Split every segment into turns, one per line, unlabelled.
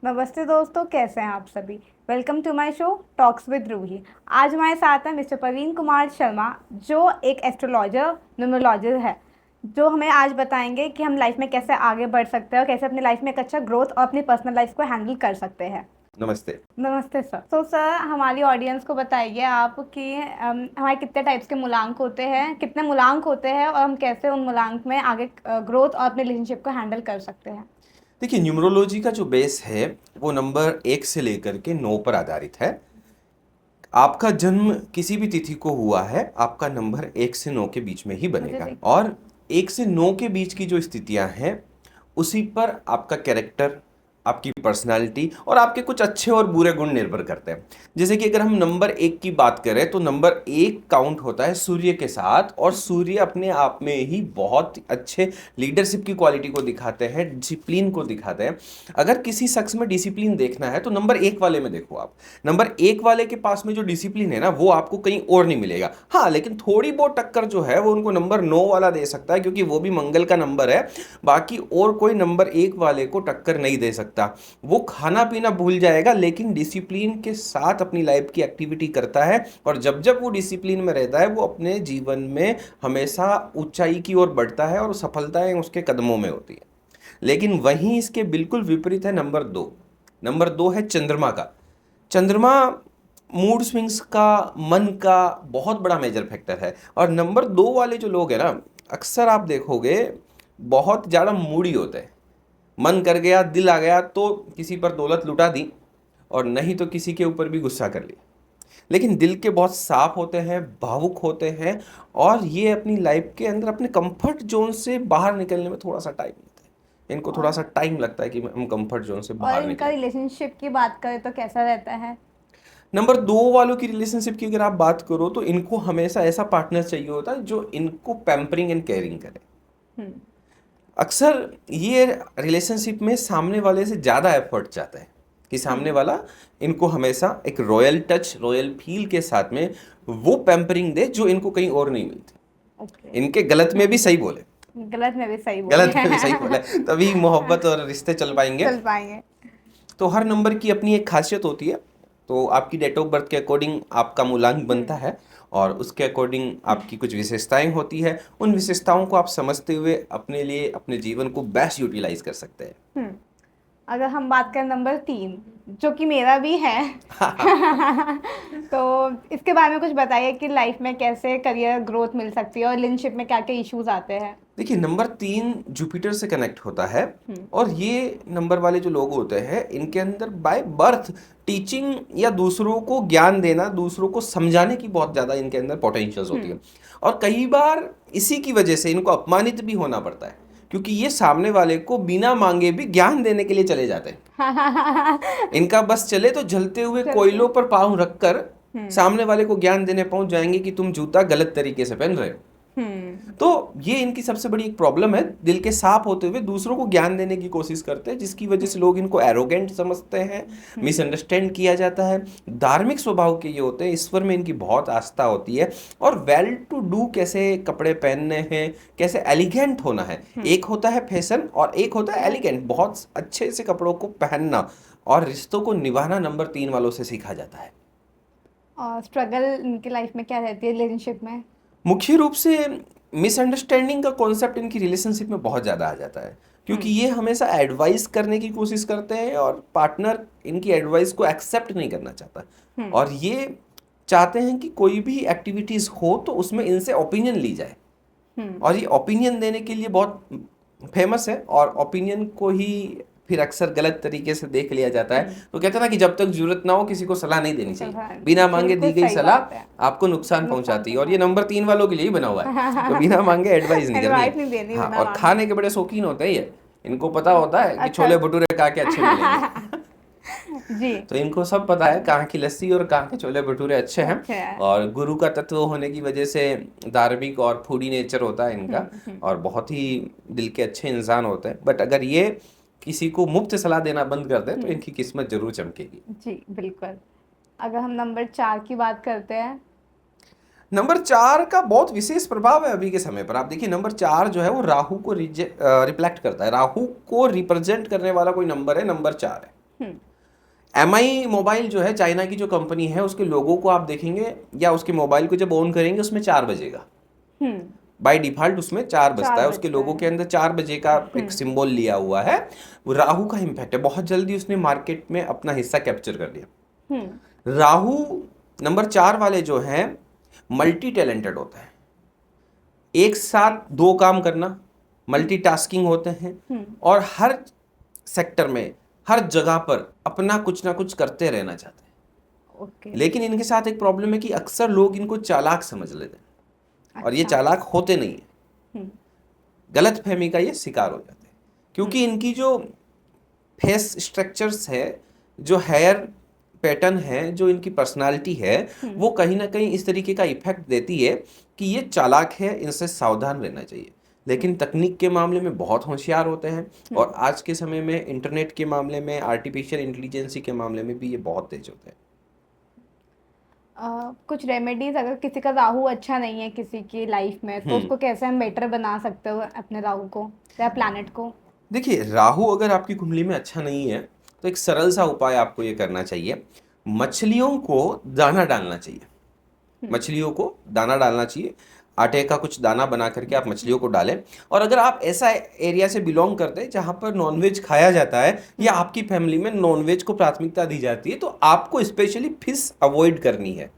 नमस्ते दोस्तों, कैसे हैं आप सभी। Welcome to my show talks with Roohi. आज हमारे साथ हैं मिस्टर प्रवीण कुमार शर्मा, जो एक एस्ट्रोलॉजर न्यूमरोलॉजर है, जो हमें आज बताएंगे कि हम लाइफ में कैसे आगे बढ़ सकते हैं और कैसे अपनी लाइफ में एक अच्छा ग्रोथ और अपनी पर्सनल लाइफ को हैंडल कर सकते हैं।
नमस्ते।
नमस्ते सर। तो सर, हमारी ऑडियंस को बताइए आप कि हमारे कितने टाइप्स के मूलांक होते हैं, कितने मूलांक होते हैं, और हम कैसे उन मूलांक में आगे ग्रोथ और अपने रिलेशनशिप को हैंडल कर सकते हैं।
देखिए, न्यूमरोलॉजी का जो बेस है वो नंबर 1 से लेकर के 9 पर आधारित है। आपका जन्म किसी भी तिथि को हुआ है, आपका नंबर 1 से 9 के बीच में ही
मुझे
बनेगा
देख।
और 1 से 9 के बीच की जो स्थितियां हैं उसी पर आपका कैरेक्टर, आपकी पर्सनालिटी और आपके कुछ अच्छे और बुरे गुण निर्भर करते हैं। जैसे कि अगर हम नंबर 1 की बात करें तो नंबर 1 काउंट होता है सूर्य के साथ, और सूर्य अपने आप में ही बहुत अच्छे लीडरशिप की क्वालिटी को दिखाते हैं, डिसिप्लिन को दिखाते हैं। अगर किसी शख्स में डिसिप्लिन देखना है तो नंबर 1 वाले में देखो आप। नंबर 1 वाले के पास में जो डिसिप्लिन है ना, वो आपको कहीं और नहीं मिलेगा। हाँ, लेकिन थोड़ी बहुत टक्कर जो है वो उनको नंबर 9 वाला दे सकता है, क्योंकि वो भी मंगल का नंबर है। बाकी और कोई नंबर 1 वाले को टक्कर नहीं दे सकता। वो खाना पीना भूल जाएगा लेकिन डिसिप्लिन के साथ अपनी लाइफ की एक्टिविटी करता है, और जब जब वो डिसिप्लिन में रहता है वो अपने जीवन में हमेशा ऊंचाई की ओर बढ़ता है और सफलताएं उसके कदमों में होती है। लेकिन वहीं इसके बिल्कुल विपरीत है नंबर 2। नंबर 2 है चंद्रमा का। चंद्रमा मूड स्विंग्स का, मन का बहुत बड़ा मेजर फैक्टर है। और नंबर 2 वाले जो लोग हैं ना, अक्सर आप देखोगे बहुत ज़्यादा मूडी होते हैं। मन कर गया, दिल आ गया तो किसी पर दौलत लुटा दी, और नहीं तो किसी के ऊपर भी गुस्सा कर लिया। लेकिन दिल के बहुत साफ होते हैं, भावुक होते हैं, और ये अपनी लाइफ के अंदर अपने कंफर्ट जोन से बाहर निकलने में थोड़ा सा टाइम लगता है। इनको थोड़ा सा
और
टाइम लगता है कि हम कंफर्ट जोन से
और
बाहर
इनका
निकलें।
रिलेशनशिप की बात करें तो कैसा रहता है।
नंबर 2 वालों की रिलेशनशिप की अगर आप बात करो तो इनको हमेशा ऐसा पार्टनर चाहिए होता है जो इनको पैम्परिंग एंड केयरिंग करे।
हम्म।
अक्सर ये रिलेशनशिप में सामने वाले से ज़्यादा एफर्ट चाहता है, कि सामने
हम्म।
वाला इनको हमेशा एक रॉयल टच, रॉयल फील के साथ में वो पैम्परिंग दे जो इनको कहीं और नहीं मिलती।
ओके।
इनके गलत में भी सही बोले,
गलत में भी सही बोले।
गलत में भी सही बोले, तभी मोहब्बत और रिश्ते चल पाएंगे।
चल पाएंगे।
तो हर नंबर की अपनी एक खासियत होती है। तो आपकी डेट ऑफ बर्थ के अकॉर्डिंग आपका मूलांक बनता
हम्म।
है, और उसके अकॉर्डिंग आपकी कुछ विशेषताएं होती है। उन विशेषताओं को आप समझते हुए अपने लिए, अपने जीवन को बेस्ट यूटिलाइज कर सकते हैं।
हम्म। अगर हम बात करें नंबर 3, जो कि मेरा भी है। तो इसके बारे में कुछ बताइए कि लाइफ में कैसे करियर ग्रोथ मिल सकती है और रिलेशनशिप में क्या क्या इश्यूज आते हैं।
देखिए, नंबर 3 जुपिटर से कनेक्ट होता है,
हम्म।
और ये नंबर वाले जो लोग होते हैं इनके अंदर बाय बर्थ टीचिंग या दूसरों को ज्ञान देना, दूसरों को समझाने की बहुत ज़्यादा इनके अंदर पोटेंशियल्स होती
हम्म।
है। और कई बार इसी की वजह से इनको अपमानित भी होना पड़ता है, क्योंकि ये सामने वाले को बिना मांगे भी ज्ञान देने के लिए चले जाते हैं। इनका बस चले तो जलते हुए
चलते
कोयलों
हैं।
पर पाँव रखकर
हम्म।
सामने वाले को ज्ञान देने पहुंच जाएंगे कि तुम जूता गलत तरीके से पहन रहे हो।
हम्म।
तो ये इनकी सबसे बड़ी एक प्रॉब्लम है। दिल के साफ होते हुए दूसरों को ज्ञान देने की कोशिश करते हैं, जिसकी वजह से लोग इनको एरोगेंट समझते हैं,
हम्म।
मिसअंडरस्टैंड किया जाता है। धार्मिक स्वभाव के ये होते हैं, ईश्वर में इनकी बहुत आस्था होती है, और वेल टू डू कैसे कपड़े पहनने हैं, कैसे एलिगेंट होना है। एक होता है फैशन और एक होता है एलिगेंट, बहुत अच्छे से कपड़ों को पहनना और रिश्तों को निभाना नंबर 3 वालों से सीखा जाता है।
और स्ट्रगल इनकी लाइफ में क्या रहती है रिलेशनशिप में।
मुख्य रूप से मिसअंडरस्टैंडिंग का कॉन्सेप्ट इनकी रिलेशनशिप में बहुत ज़्यादा आ जाता है, क्योंकि
हम्म।
ये हमेशा एडवाइस करने की कोशिश करते हैं और पार्टनर इनकी एडवाइस को एक्सेप्ट नहीं करना चाहता।
हम्म।
और ये चाहते हैं कि कोई भी एक्टिविटीज़ हो तो उसमें इनसे ओपिनियन ली जाए,
हम्म।
और ये ओपिनियन देने के लिए बहुत फेमस है, और ओपिनियन को ही फिर अक्सर गलत तरीके से देख लिया जाता है।
हम्म।
तो कहते हैं ना कि जब तक जरूरत ना हो किसी को सलाह नहीं देनी चाहिए।
हाँ,
बिना मांगे
बिल्कुल
दी गई
सही बात है।
सलाह आपको नुकसान
नुकसान
पहुंचाती है, और
पहुंचा।
ये नंबर 3 वालों के लिए ही बना हुआ है। तो बिना मांगे एडवाइस नहीं करनी
एडवाइस
है।
नहीं देनी
हाँ,
बिना
और
मांगे।
खाने के बड़े शौकीन होते हैं ये। इनको पता होता है कि
अच्छा।
छोले भटूरे कहाँ के अच्छे मिलेंगे।
जी।
तो इनको सब पता है कहाँ की लस्सी और कहाँ के छोले भटूरे अच्छे हैं।
अच्छा है।
और गुरु का तत्व होने की वजह से धार्मिक और फूडी नेचर होता है इनका,
हम्म।
और बहुत ही दिल के अच्छे इंसान होते हैं। बट अगर ये किसी को मुफ्त सलाह देना बंद कर दे तो
हम्म।
इनकी किस्मत जरूर चमकेगी।
जी बिल्कुल। अगर हम नंबर 4 की बात करते हैं।
नंबर 4 का बहुत विशेष प्रभाव है अभी के समय पर। आप देखिए, नंबर 4 जो है वो राहु को रिफ्लेक्ट करता है। राहु को रिप्रेजेंट करने वाला कोई नंबर है, नंबर 4 है।
हम्म।
MI मोबाइल जो है, चाइना की जो कंपनी है, उसके लोगों को आप देखेंगे या उसके मोबाइल को जब ऑन करेंगे उसमें 4 बजेगा।
हम्म।
बाय डिफॉल्ट उसमें 4 बजता
4
है, उसके
बजता
लोगों
है।
के अंदर 4 बजे का एक
हम्म।
सिंबल लिया हुआ है। वो राहु का इम्पैक्ट है, बहुत जल्दी उसने मार्केट में अपना हिस्सा कैप्चर कर लिया।
हम्म।
राहु नंबर 4 वाले जो हैं मल्टी टैलेंटेड होता है, एक साथ दो काम करना, मल्टीटास्किंग होते हैं
हम्म।
और हर सेक्टर में, हर जगह पर अपना कुछ ना कुछ करते रहना चाहते हैं।
ओके।
लेकिन इनके साथ एक प्रॉब्लम है कि अक्सर लोग इनको चालाक समझ लेते हैं और ये
अच्छा।
चालाक होते नहीं है,
हम्म।
गलत फहमी का ये शिकार हो जाते हैं। क्योंकि इनकी जो फेस स्ट्रक्चर्स है, जो हेयर पैटर्न है, जो इनकी पर्सनालिटी है, वो कहीं ना कहीं इस तरीके का इफेक्ट देती है कि ये चालाक है, इनसे सावधान रहना चाहिए। लेकिन तकनीक के मामले में बहुत होशियार होते हैं और आज के समय में इंटरनेट के मामले में, आर्टिफिशियल इंटेलिजेंसी के मामले में भी ये बहुत तेज होते हैं।
कुछ रेमेडीज, अगर किसी का राहु अच्छा नहीं है किसी की लाइफ में, तो उसको कैसे हम बेटर बना सकते हो अपने राहु को या प्लैनेट को?
देखिए, राहु अगर आपकी कुंडली में अच्छा नहीं है तो एक सरल सा उपाय आपको ये करना चाहिए, मछलियों को दाना डालना चाहिए। मछलियों को दाना डालना चाहिए, आटे का कुछ दाना बना करके आप मछलियों को डालें। और अगर आप ऐसा एरिया से बिलोंग करते हैं जहाँ पर नॉनवेज खाया जाता है या आपकी फैमिली में नॉनवेज को प्राथमिकता दी जाती है, तो आपको स्पेशली फिश अवॉइड करनी है।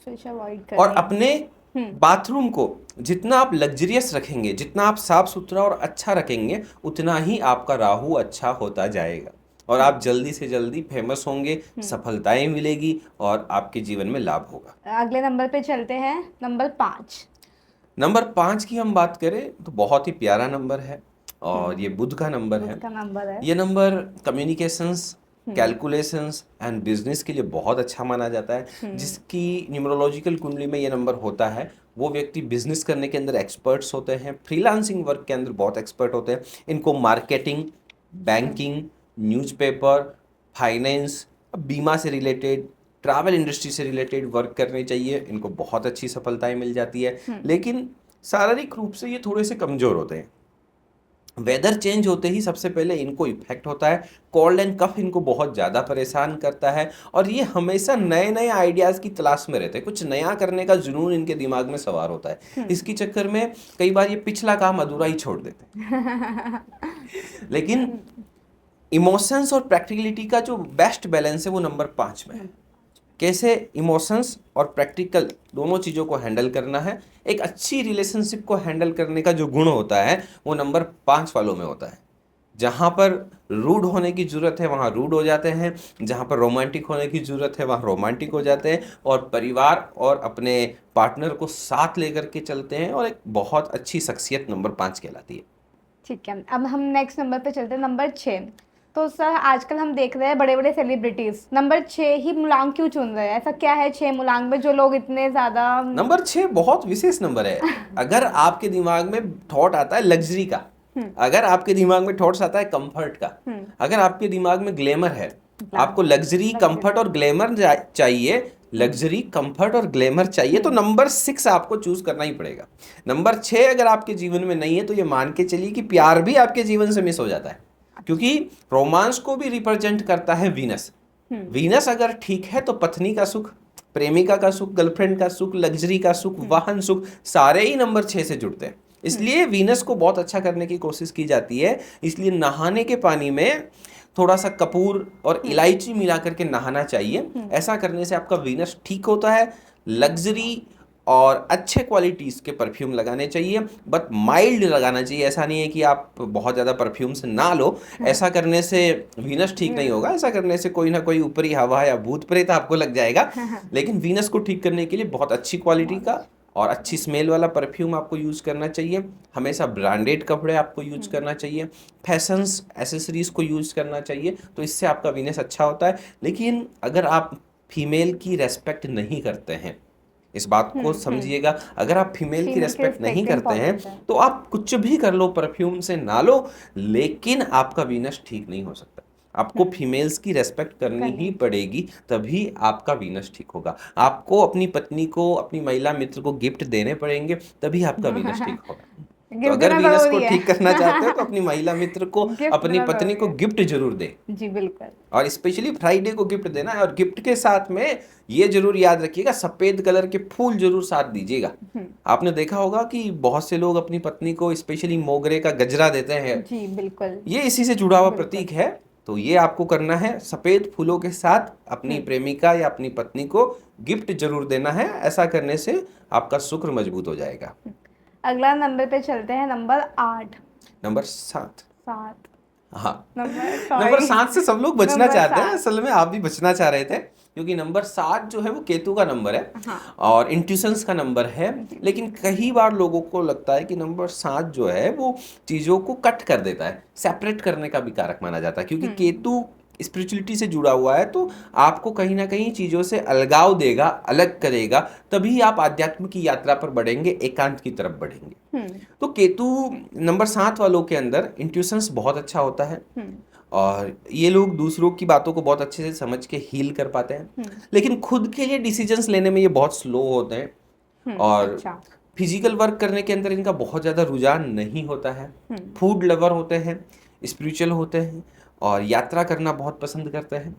फिश अवॉइड
और
करनी है।
अपने बाथरूम को जितना आप लग्जरियस रखेंगे, जितना आप साफ सुथरा और अच्छा रखेंगे, उतना ही आपका राहु अच्छा होता जाएगा और आप जल्दी से जल्दी फेमस होंगे, सफलताएं मिलेगी और आपके जीवन में लाभ होगा।
अगले नंबर पे चलते हैं, नंबर 5।
नंबर 5 की हम बात करें तो बहुत ही प्यारा नंबर है और ये बुध का नंबर है।
बुध का नंबर है।
ये number communications, calculations and business के लिए बहुत अच्छा माना जाता है। जिसकी न्यूमरोलॉजिकल कुंडली में ये नंबर होता है, वो व्यक्ति बिजनेस करने के अंदर एक्सपर्ट्स होते हैं, फ्रीलांसिंग वर्क के अंदर बहुत एक्सपर्ट होते हैं। इनको मार्केटिंग, बैंकिंग, न्यूज़पेपर, फाइनेंस, बीमा से रिलेटेड, ट्रैवल इंडस्ट्री से रिलेटेड वर्क करने चाहिए। इनको बहुत अच्छी सफलताएं मिल जाती है। लेकिन शारीरिक रूप से ये थोड़े से कमज़ोर होते हैं। वेदर चेंज होते ही सबसे पहले इनको इफेक्ट होता है, कोल्ड एंड कफ इनको बहुत ज़्यादा परेशान करता है और ये हमेशा नए नए आइडियाज़ की तलाश में रहते हैं। कुछ नया करने का जुनून इनके दिमाग में सवार होता है। इसकी चक्कर में कई बार ये पिछला काम अधूरा ही छोड़ देते हैं। लेकिन इमोशंस और प्रैक्टिकलिटी का जो बेस्ट बैलेंस है वो नंबर 5 में है। कैसे इमोशंस और प्रैक्टिकल दोनों चीज़ों को हैंडल करना है, एक अच्छी रिलेशनशिप को हैंडल करने का जो गुण होता है वो नंबर 5 वालों में होता है। जहाँ पर रूड होने की ज़रूरत है वहाँ रूड हो जाते हैं, जहाँ पर रोमांटिक होने की ज़रूरत है वहाँ रोमांटिक हो जाते हैं और परिवार और अपने पार्टनर को साथ लेकर के चलते हैं और एक बहुत अच्छी शख्सियत नंबर 5 कहलाती है।
ठीक है, अब हम नेक्स्ट नंबर पे चलते हैं, नंबर 6। तो सर, आजकल हम देख रहे हैं बड़े बड़े सेलिब्रिटीज नंबर 6 ही मूलांक क्यों चुन रहे हैं? ऐसा क्या है 6 मूलांक में जो लोग इतने ज्यादा?
नंबर 6 बहुत विशेष नंबर है। अगर आपके दिमाग में थॉट आता है लग्जरी का, अगर आपके दिमाग में थॉट्स आता है कंफर्ट का, अगर आपके दिमाग में ग्लैमर है, आपको लग्जरी, कंफर्ट और ग्लैमर चाहिए, लग्जरी, कंफर्ट और ग्लैमर चाहिए, तो नंबर 6 आपको चूज करना ही पड़ेगा। नंबर 6 अगर आपके जीवन में नहीं है तो ये मान के चलिए कि प्यार भी आपके जीवन से मिस हो जाता है, क्योंकि रोमांस को भी रिप्रेजेंट करता है वीनस। वीनस अगर ठीक है तो पत्नी का सुख, प्रेमिका का सुख, गर्लफ्रेंड का सुख, लग्जरी का सुख, वाहन सुख, सारे ही नंबर 6 से जुड़ते हैं। इसलिए वीनस को बहुत अच्छा करने की कोशिश की जाती है। इसलिए नहाने के पानी में थोड़ा सा कपूर और इलायची मिला करके नहाना चाहिए। ऐसा करने से आपका वीनस ठीक होता है। लग्जरी और अच्छे क्वालिटीज़ के परफ्यूम लगाने चाहिए, बट माइल्ड लगाना चाहिए। ऐसा नहीं है कि आप बहुत ज़्यादा परफ्यूम से ना लो, ऐसा करने से वीनस ठीक नहीं होगा। ऐसा करने से कोई ना कोई ऊपरी हवा या भूत प्रेत आपको लग जाएगा। लेकिन वीनस को ठीक करने के लिए बहुत अच्छी क्वालिटी का और अच्छी स्मेल वाला परफ्यूम आपको यूज़ करना चाहिए। हमेशा ब्रांडेड कपड़े आपको यूज़ करना चाहिए, फैशंस एसेसरीज़ को यूज़ करना चाहिए, तो इससे आपका वीनस अच्छा होता है। लेकिन अगर आप फीमेल की रेस्पेक्ट नहीं करते हैं, इस बात को समझिएगा, अगर आप फीमेल की रेस्पेक्ट नहीं करते हैं तो आप कुछ भी कर लो, परफ्यूम से ना लो, लेकिन आपका वीनस ठीक नहीं हो सकता। आपको फीमेल्स की रेस्पेक्ट करनी ही पड़ेगी, तभी आपका वीनस ठीक होगा। आपको अपनी पत्नी को, अपनी महिला मित्र को गिफ्ट देने पड़ेंगे, तभी आपका वीनस ठीक होगा। तो
गिफ्ट
अगर
देना
वीनस को
जरूरी है।
ठीक करना चाहते हो तो अपनी महिला मित्र को,
गिफ्ट
अपनी
देना
पत्नी
जरूरी
को
है।
गिफ्ट जरूर दे।
जी बिल्कुल।
और स्पेशली फ्राइडे को गिफ्ट देना है, और गिफ्ट के साथ में ये जरूर याद रखिएगा, सफेद कलर के फूल जरूर साथ दीजिएगा। आपने देखा होगा कि बहुत से लोग अपनी पत्नी को स्पेशली मोगरे का गजरा देते हैं,
जी बिल्कुल।
ये इसी से जुड़ा हुआ
बिल्कुल।
प्रतीक है। तो ये आपको करना है, सफेद फूलों के साथ अपनी प्रेमिका या अपनी पत्नी को गिफ्ट जरूर देना है। ऐसा करने से आपका शुक्र मजबूत हो जाएगा।
अगला नंबर पे चलते हैं, नंबर 8।
नंबर 7।
7
हाँ,
नंबर
नंबर
सॉरी
7 से सब लोग बचना
नंबर
चाहते हैं,
7।
असल में आप भी बचना चाह रहे थे, क्योंकि नंबर 7 जो है वो केतु का नंबर है
हाँ।
और इंट्यूशंस का नंबर है। लेकिन कई बार लोगों को लगता है कि नंबर 7 जो है वो चीज़ों को कट कर देता है, सेपरेट करने का भी कारक माना जाता है, क्योंकि केतु स्पिरिचुअलिटी से जुड़ा हुआ है, तो आपको कहीं ना कहीं चीज़ों से अलगाव देगा, अलग करेगा, तभी आप आध्यात्म की यात्रा पर बढ़ेंगे, एकांत की तरफ बढ़ेंगे। तो केतु नंबर 7 वालों के अंदर इंट्यूशंस बहुत अच्छा होता है, और ये लोग दूसरों की बातों को बहुत अच्छे से समझ के हील कर पाते हैं, लेकिन खुद के लिए डिसीजंस लेने में ये बहुत स्लो होते हैं। और
अच्छा।
फिजिकल वर्क करने के अंदर इनका बहुत ज़्यादा रुझान नहीं होता है। फूड लवर होते हैं, स्पिरिचुअल होते हैं, और यात्रा करना बहुत पसंद करते हैं।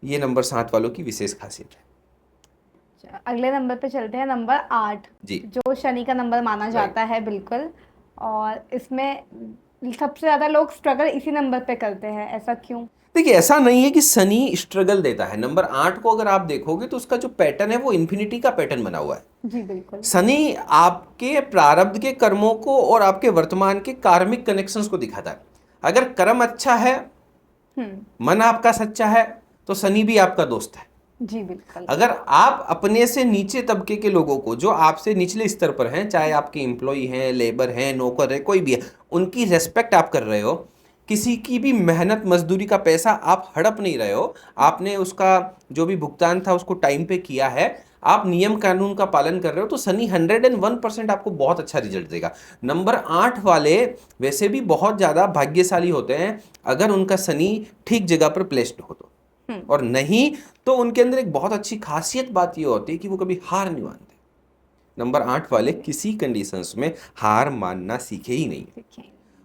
ये नंबर 7 वालों की विशेष खासियत है।
अगले नंबर पे चलते हैं, नंबर 8
जी।
जो शनि का नंबर माना जाता है बिल्कुल। और इसमें सबसे ज़्यादा लोग स्ट्रगल इसी नंबर पे करते हैं, ऐसा क्यों?
देखिए, ऐसा नहीं है कि शनि स्ट्रगल देता है। नंबर 8 को अगर आप देखोगे तो उसका जो पैटर्न है वो इन्फिनिटी का पैटर्न बना हुआ है।
जी बिल्कुल।
शनि आपके प्रारब्ध के कर्मों को और आपके वर्तमान के कार्मिक कनेक्शंस को दिखाता है। अगर कर्म अच्छा है, मन आपका सच्चा है, तो शनि भी आपका दोस्त है।
जी बिल्कुल।
अगर आप अपने से नीचे तबके के लोगों को, जो आपसे निचले स्तर पर हैं, चाहे आपके एम्प्लॉय हैं, लेबर हैं, नौकर है, कोई भी है, उनकी रेस्पेक्ट आप कर रहे हो, किसी की भी मेहनत मजदूरी का पैसा आप हड़प नहीं रहे हो, आपने उसका जो भी भुगतान था उसको टाइम पे किया है, आप नियम कानून का पालन कर रहे हो, तो शनि 101% आपको बहुत अच्छा रिजल्ट देगा। नंबर 8 वाले वैसे भी बहुत ज़्यादा भाग्यशाली होते हैं अगर उनका शनि ठीक जगह पर प्लेस्ड हो तो, और नहीं तो उनके अंदर एक बहुत अच्छी खासियत बात ये होती है कि वो कभी हार नहीं मानते। नंबर 8 वाले किसी कंडीशंस में हार मानना सीखे ही नहीं।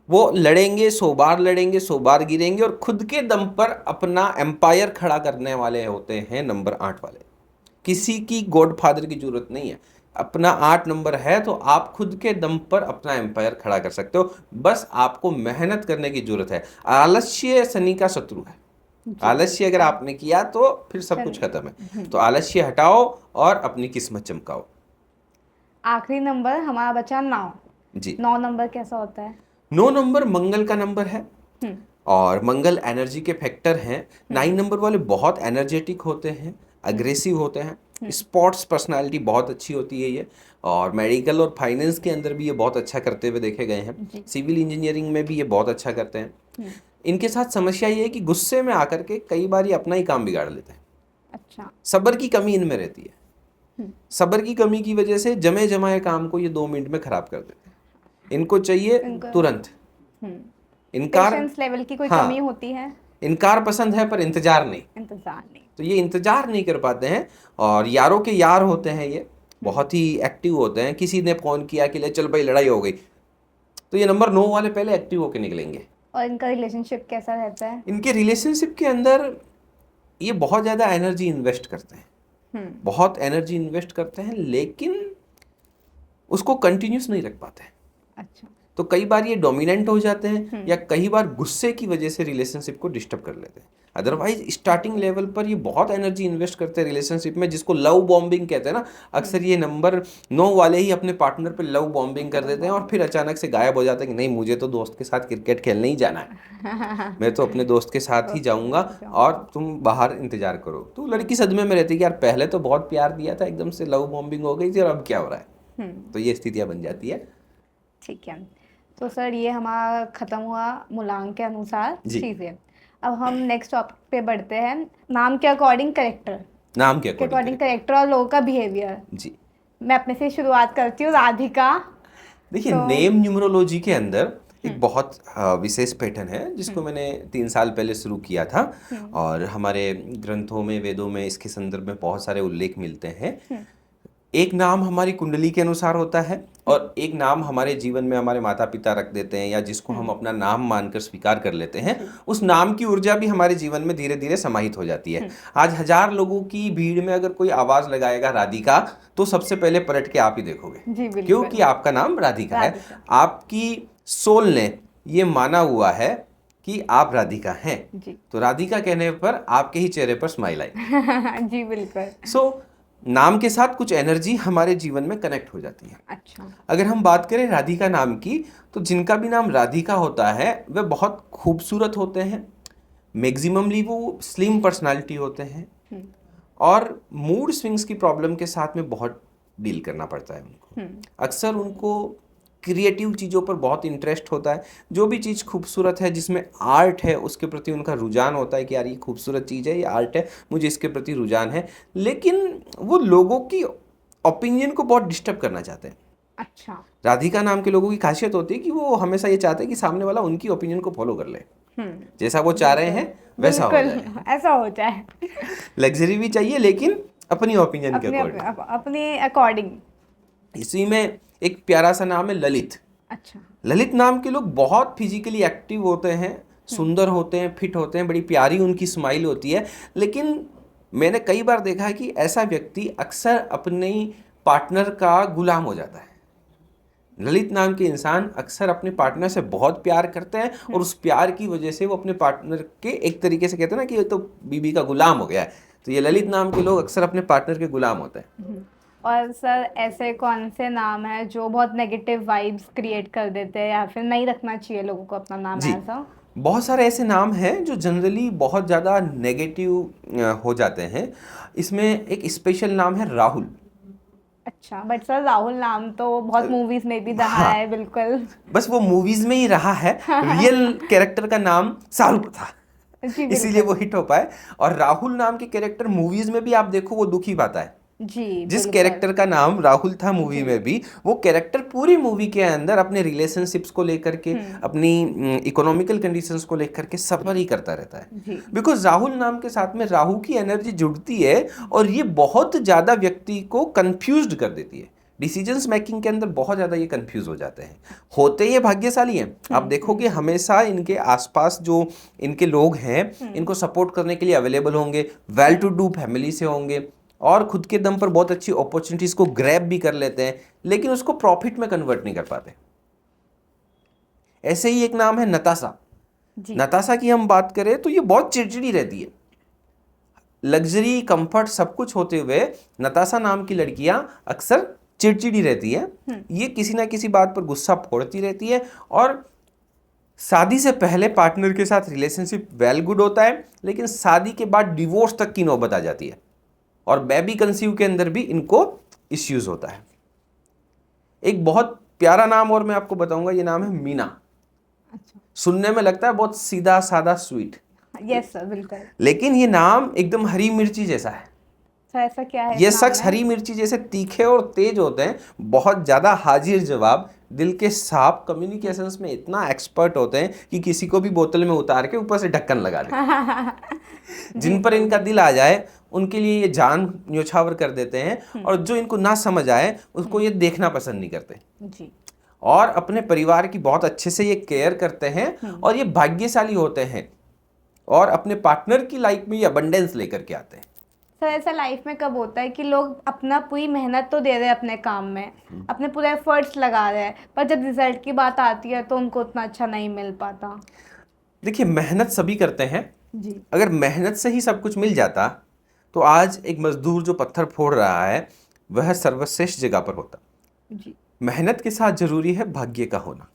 वो लड़ेंगे, 100 बार लड़ेंगे, 100 बार गिरेंगे, और खुद के दम पर अपना एम्पायर खड़ा करने वाले होते हैं नंबर 8 वाले। किसी की गॉडफादर की जरूरत नहीं है। अपना 8 नंबर है तो आप खुद के दम पर अपना एम्पायर खड़ा कर सकते हो, बस आपको मेहनत करने की जरूरत है। आलस्य शनि का शत्रु है। आलस्य अगर आपने किया तो फिर सब कुछ खत्म है। तो आलस्य हटाओ और अपनी किस्मत चमकाओ।
आखिरी नंबर हमारा बचा 9।
जी।
9 नंबर कैसा होता है?
9 नंबर मंगल का नंबर है, और मंगल एनर्जी के फैक्टर हैं। 9 नंबर वाले बहुत एनर्जेटिक होते हैं, अग्रेसिव होते हैं, स्पोर्ट्स पर्सनालिटी बहुत अच्छी होती है ये, और मेडिकल और फाइनेंस के अंदर भी ये बहुत अच्छा करते हुए देखे गए हैं। सिविल इंजीनियरिंग में भी ये बहुत अच्छा करते हैं। इनके साथ समस्या ये है कि गुस्से में आकर के कई बार ये अपना ही काम बिगाड़ लेते हैं।
अच्छा।
सब्र की कमी इनमें रहती है। सब्र की कमी की वजह से जमे जमाए काम को ये 2 मिनट में खराब कर देते हैं। इनको चाहिए तुरंत। इनकार,
पेशेंस लेवल की कोई
हाँ,
कमी होती है।
इनकार पसंद है पर इंतजार नहीं।
इंतजार नहीं।
तो ये इंतजार नहीं कर पाते हैं, और यारों के यार होते हैं, ये बहुत ही एक्टिव होते हैं। किसी ने फोन किया कि ले चल भाई लड़ाई हो गई, तो ये नंबर 9 वाले पहले एक्टिव होके निकलेंगे।
और इनका रिलेशनशिप कैसा रहता है?
इनके रिलेशनशिप के अंदर ये बहुत ज़्यादा एनर्जी इन्वेस्ट करते हैं, बहुत एनर्जी इन्वेस्ट करते हैं, लेकिन उसको कंटिन्यूस नहीं रख पाते हैं।
अच्छा।
तो कई बार ये डोमिनेंट हो जाते हैं, या कई बार गुस्से की वजह से रिलेशनशिप को डिस्टर्ब कर लेते हैं। अदरवाइज स्टार्टिंग लेवल पर ये बहुत एनर्जी इन्वेस्ट करते हैं रिलेशनशिप में, जिसको लव बॉम्बिंग कहते हैं ना। अक्सर ये नंबर 9 वाले ही अपने पार्टनर पे लव बॉम्बिंग कर देते हैं, और फिर अचानक से गायब हो जाते हैं कि नहीं, मुझे तो दोस्त के साथ क्रिकेट खेलने ही जाना है, मैं तो अपने दोस्त के साथ ही जाऊंगा, और तुम बाहर इंतजार करो। तो लड़की सदमे में रहती है कि यार पहले तो बहुत प्यार दिया था, एकदम से लव बॉम्बिंग हो गई थी, और अब क्या हो रहा है। तो ये स्थितियाँ बन जाती है।
ठीक है, तो सर ये हमारा ख़त्म हुआ मूलांक के अनुसार चीज़ें। अब हम नेक्स्ट टॉपिक पे बढ़ते हैं, नाम के अकॉर्डिंग करेक्टर।
नाम के
अकॉर्डिंग करेक्टर और लोगों का बिहेवियर।
जी।
मैं अपने से शुरुआत करती हूँ, राधिका।
देखिए, नेम न्यूमरोलॉजी के अंदर एक बहुत विशेष पैटर्न है, जिसको मैंने 3 साल पहले शुरू किया था, और हमारे ग्रंथों में, वेदों में इसके संदर्भ में बहुत सारे उल्लेख मिलते हैं। एक नाम हमारी कुंडली के अनुसार होता है, और एक नाम हमारे जीवन में हमारे माता पिता रख देते हैं या जिसको हम अपना नाम मानकर स्वीकार कर लेते हैं, उस नाम की ऊर्जा भी हमारे जीवन में धीरे धीरे समाहित हो जाती है। आज 1000 लोगों की भीड़ में अगर कोई आवाज लगाएगा राधिका, तो सबसे पहले पलट के आप ही देखोगे,
जी बिल्कुल।
क्योंकि आपका नाम राधिका है।
राधिका।
आपकी सोल ने ये माना हुआ है कि आप राधिका हैं,
जी
तो राधिका कहने पर आपके ही चेहरे पर स्माइल आई।
जी बिल्कुल।
सो नाम के साथ कुछ एनर्जी हमारे जीवन में कनेक्ट हो जाती है।
अच्छा।
अगर हम बात करें राधिका नाम की, तो जिनका भी नाम राधिका होता है वे बहुत खूबसूरत होते हैं, मैक्सिममली वो स्लिम पर्सनालिटी होते हैं और मूड स्विंग्स की प्रॉब्लम के साथ में बहुत डील करना पड़ता है उनको। अक्सर उनको क्रिएटिव चीज़ों पर बहुत इंटरेस्ट होता है। जो भी चीज़ खूबसूरत है, जिसमें आर्ट है, उसके प्रति उनका रुझान होता है कि यार ये खूबसूरत चीज़ है, ये आर्ट है, मुझे इसके प्रति रुझान है। लेकिन वो लोगों की ओपिनियन को बहुत डिस्टर्ब करना चाहते हैं।
अच्छा।
राधिका नाम के लोगों की खासियत होती है कि वो हमेशा ये चाहते हैं कि सामने वाला उनकी ओपिनियन को फॉलो कर ले, जैसा वो चाह रहे हैं वैसा हो
बिल्कुल
जाए।
ऐसा हो जाए।
लग्जरी भी चाहिए लेकिन अपनी ओपिनियन के
अपने
अकॉर्डिंग।
अपने अकॉर्डिंग।
इसी में एक प्यारा सा नाम है ललित।
अच्छा।
ललित नाम के लोग बहुत फिजिकली एक्टिव होते हैं, सुंदर होते हैं, फिट होते हैं, बड़ी प्यारी उनकी स्माइल होती है। लेकिन मैंने कई बार देखा है कि ऐसा व्यक्ति अक्सर अपने पार्टनर का गुलाम हो जाता है। ललित नाम के इंसान अक्सर अपने पार्टनर से बहुत प्यार करते हैं और उस प्यार की वजह से वो अपने पार्टनर के, एक तरीके से कहते हैं ना कि ये तो बीबी का गुलाम हो गया है, तो ये ललित नाम के लोग अक्सर अपने पार्टनर के गुलाम होते हैं।
और सर ऐसे कौन से नाम हैं जो बहुत नेगेटिव वाइब्स क्रिएट कर देते हैं या फिर नहीं रखना चाहिए लोगों को अपना नाम
जी,
ऐसा?
बहुत सारे ऐसे नाम हैं जो जनरली बहुत ज़्यादा नेगेटिव हो जाते हैं। इसमें एक स्पेशल नाम है राहुल।
अच्छा, बट सर राहुल नाम तो बहुत मूवीज में भी रहा है। बिल्कुल।
बस वो मूवीज में ही रहा है, रियल कैरेक्टर का नाम शाहरुख था,
जी
इसीलिए वो हिट हो पाए। और राहुल नाम के कैरेक्टर मूवीज में भी आप देखो वो दुखी पाता है।
जी
जिस
बिल्कुल।
कैरेक्टर का नाम राहुल था मूवी में भी, वो कैरेक्टर पूरी मूवी के अंदर अपने रिलेशनशिप्स को लेकर के, अपनी इकोनॉमिकल कंडीशंस को लेकर के सफर ही करता रहता है।
जी।
बिकॉज राहुल नाम के साथ में राहु की एनर्जी जुड़ती है और ये बहुत ज़्यादा व्यक्ति को कंफ्यूज्ड कर देती है। डिसीजंस मेकिंग के अंदर बहुत ज़्यादा ये कंफ्यूज हो जाते हैं। होते ये भाग्यशाली हैं, आप देखोगे हमेशा इनके आसपास जो इनके लोग हैं इनको सपोर्ट करने के लिए अवेलेबल होंगे, वेल टू डू फैमिली से होंगे और खुद के दम पर बहुत अच्छी अपॉर्चुनिटीज़ को ग्रैब भी कर लेते हैं, लेकिन उसको प्रॉफिट में कन्वर्ट नहीं कर पाते। ऐसे ही एक नाम है नताशा।
जी।
नताशा की हम बात करें तो ये बहुत चिड़चिड़ी रहती है। लग्जरी, कंफर्ट सब कुछ होते हुए नताशा नाम की लड़कियां अक्सर चिड़चिड़ी रहती है। ये किसी ना किसी बात पर गुस्सा फोड़ती रहती है और शादी से पहले पार्टनर के साथ रिलेशनशिप वेल गुड होता है, लेकिन शादी के बाद डिवोर्स तक की नौबत आ जाती है और बेबी कंसीव के अंदर भी इनको इश्यूज होता है। एक बहुत प्यारा नाम और मैं आपको बताऊंगा, ये नाम है मीना।
अच्छा।
सुनने में लगता है बहुत सीधा सादा स्वीट,
यस सर बिल्कुल।
लेकिन ये नाम एकदम हरी मिर्ची जैसा है।
सर ऐसा क्या है
ये
इस नाम
शख्स
में?
हरी मिर्ची जैसे तीखे और तेज होते हैं, बहुत ज्यादा हाजिर जवाब, दिल के साफ, कम्युनिकेशंस में इतना एक्सपर्ट होते हैं कि किसी को भी बोतल में उतार के ऊपर से ढक्कन लगा दे। जिन पर इनका दिल आ जाए उनके लिए ये जान न्योछावर कर देते हैं और जो इनको ना समझ आए उसको ये देखना पसंद नहीं करते।
जी।
और अपने परिवार की बहुत अच्छे से ये केयर करते हैं और ये भाग्यशाली होते हैं और अपने पार्टनर की लाइफ में ये अबंडेंस लेकर के आते हैं।
सर ऐसा लाइफ में कब होता है कि लोग अपना पूरी मेहनत तो दे रहे हैं अपने काम में, अपने पूरे एफर्ट्स लगा रहे हैं, पर जब रिजल्ट की बात आती है तो उनको उतना अच्छा नहीं मिल पाता?
देखिए, मेहनत सभी करते हैं।
जी।
अगर मेहनत से ही सब कुछ मिल जाता तो आज एक मजदूर जो पत्थर फोड़ रहा है वह सर्वश्रेष्ठ जगह पर होता।
जी।
मेहनत के साथ जरूरी है भाग्य का होना,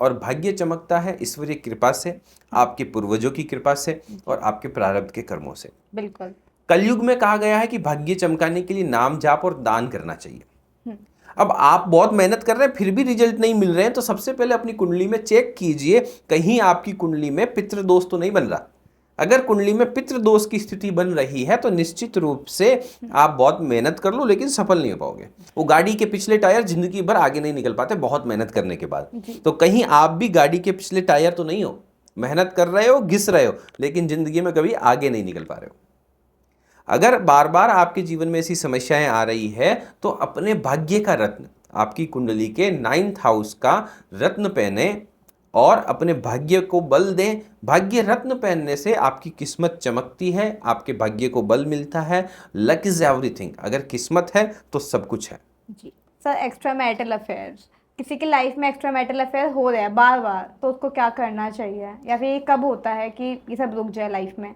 और भाग्य चमकता है ईश्वरीय कृपा से, आपके पूर्वजों की कृपा से और आपके प्रारब्ध के कर्मों से।
बिल्कुल।
कलयुग में कहा गया है कि भाग्य चमकाने के लिए नाम जाप और दान करना चाहिए। अब आप बहुत मेहनत कर रहे हैं फिर भी रिजल्ट नहीं मिल रहे हैं, तो सबसे पहले अपनी कुंडली में चेक कीजिए कहीं आपकी कुंडली में पितृदोष तो नहीं बन रहा। अगर कुंडली में पितृदोष की स्थिति बन रही है तो निश्चित रूप से आप बहुत मेहनत कर लो लेकिन सफल नहीं हो पाओगे। वो गाड़ी के पिछले टायर जिंदगी भर आगे नहीं निकल पाते बहुत मेहनत करने के बाद। तो कहीं आप भी गाड़ी के पिछले टायर तो नहीं हो, मेहनत कर रहे हो, घिस रहे हो, लेकिन जिंदगी में कभी आगे नहीं निकल पा रहे हो। अगर बार बार आपके जीवन में ऐसी समस्याएं आ रही है तो अपने भाग्य का रत्न, आपकी कुंडली के 9th हाउस का रत्न पहने और अपने भाग्य को बल दें। भाग्य रत्न पहनने से आपकी किस्मत चमकती है, आपके भाग्य को बल मिलता है। लक इज एवरीथिंग, अगर किस्मत है तो सब कुछ है।
जी सर, एक्स्ट्रा मैरिटल अफेयर्स, किसी की लाइफ में एक्स्ट्रा मैरिटल अफेयर हो रहा है बार बार, तो उसको क्या करना चाहिए, या फिर ये कब होता है कि ये सब रुक जाए लाइफ में?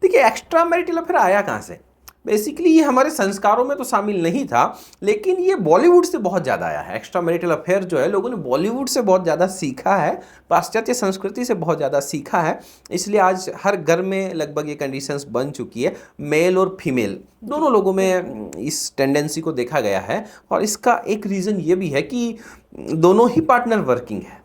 देखिए, एक्स्ट्रा मैरिटल अफेयर आया कहाँ से? बेसिकली ये हमारे संस्कारों में तो शामिल नहीं था, लेकिन ये बॉलीवुड से बहुत ज़्यादा आया है। एक्स्ट्रा मैरिटल अफेयर जो है, लोगों ने बॉलीवुड से बहुत ज़्यादा सीखा है, पाश्चात्य संस्कृति से बहुत ज़्यादा सीखा है। इसलिए आज हर घर में लगभग ये कंडीशंस बन चुकी है। मेल और फीमेल दोनों लोगों में इस टेंडेंसी को देखा गया है, और इसका एक रीज़न ये भी है कि दोनों ही पार्टनर वर्किंग है।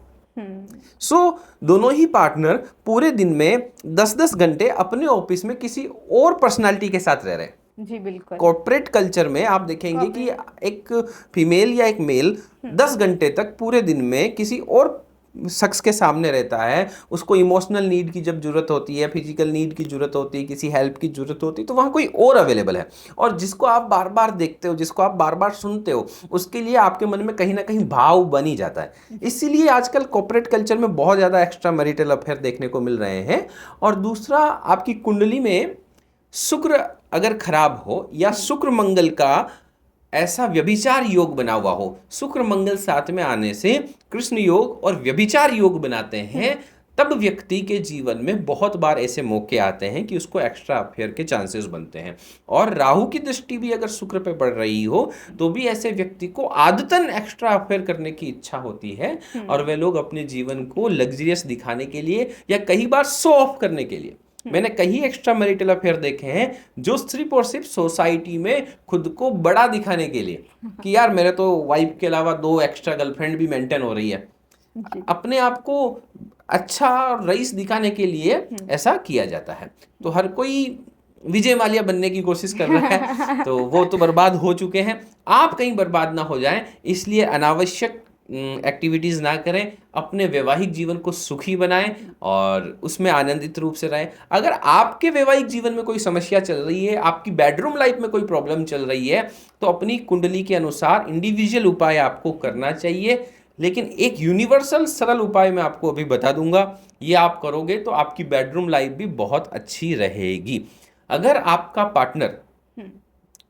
दोनों ही पार्टनर पूरे दिन में 10-10 घंटे अपने ऑफिस में किसी और पर्सनालिटी के साथ रह रहे हैं।
जी बिल्कुल।
कॉर्पोरेट कल्चर में आप देखेंगे कि एक फीमेल या एक मेल 10 घंटे तक पूरे दिन में किसी और शख्स के सामने रहता है। उसको इमोशनल नीड की जब जरूरत होती है, फिजिकल नीड की जरूरत होती है, किसी हेल्प की जरूरत होती है, तो वहाँ कोई और अवेलेबल है। और जिसको आप बार बार देखते हो, जिसको आप बार बार सुनते हो, उसके लिए आपके मन में कहीं ना कहीं भाव बन ही जाता है। इसीलिए आजकल कॉर्पोरेट कल्चर में बहुत ज़्यादा एक्स्ट्रा मैरिटल अफेयर देखने को मिल रहे हैं। और दूसरा, आपकी कुंडली में शुक्र अगर खराब हो या शुक्र मंगल का ऐसा व्यभिचार योग बना हुआ हो, शुक्र मंगल साथ में आने से कृष्ण योग और व्यभिचार योग बनाते हैं, तब व्यक्ति के जीवन में बहुत बार ऐसे मौके आते हैं कि उसको एक्स्ट्रा अफेयर के चांसेस बनते हैं। और राहु की दृष्टि भी अगर शुक्र पे पड़ रही हो तो भी ऐसे व्यक्ति को आदतन एक्स्ट्रा अफेयर करने की इच्छा होती है, और वे लोग अपने जीवन को लग्जरियस दिखाने के लिए या कई बार शो ऑफ करने के लिए, मैंने कई एक्स्ट्रा मैरिटल अफेयर देखे हैं जो सिर्फ और सिर्फ सोसाइटी में खुद को बड़ा दिखाने के लिए कि यार मेरे तो वाइफ के अलावा 2 एक्स्ट्रा गर्लफ्रेंड भी मेंटेन हो रही है, अपने आप को अच्छा रईस दिखाने के लिए ऐसा किया जाता है। तो हर कोई विजय माल्या बनने की कोशिश कर रहा है, तो वो तो बर्बाद हो चुके हैं। आप कहीं बर्बाद ना हो जाएं, इसलिए अनावश्यक एक्टिविटीज़ ना करें, अपने वैवाहिक जीवन को सुखी बनाएं और उसमें आनंदित रूप से रहें। अगर आपके वैवाहिक जीवन में कोई समस्या चल रही है, आपकी बेडरूम लाइफ में कोई प्रॉब्लम चल रही है, तो अपनी कुंडली के अनुसार इंडिविजुअल उपाय आपको करना चाहिए। लेकिन एक यूनिवर्सल सरल उपाय मैं आपको अभी बता दूंगा, ये आप करोगे तो आपकी बेडरूम लाइफ भी बहुत अच्छी रहेगी। अगर आपका पार्टनर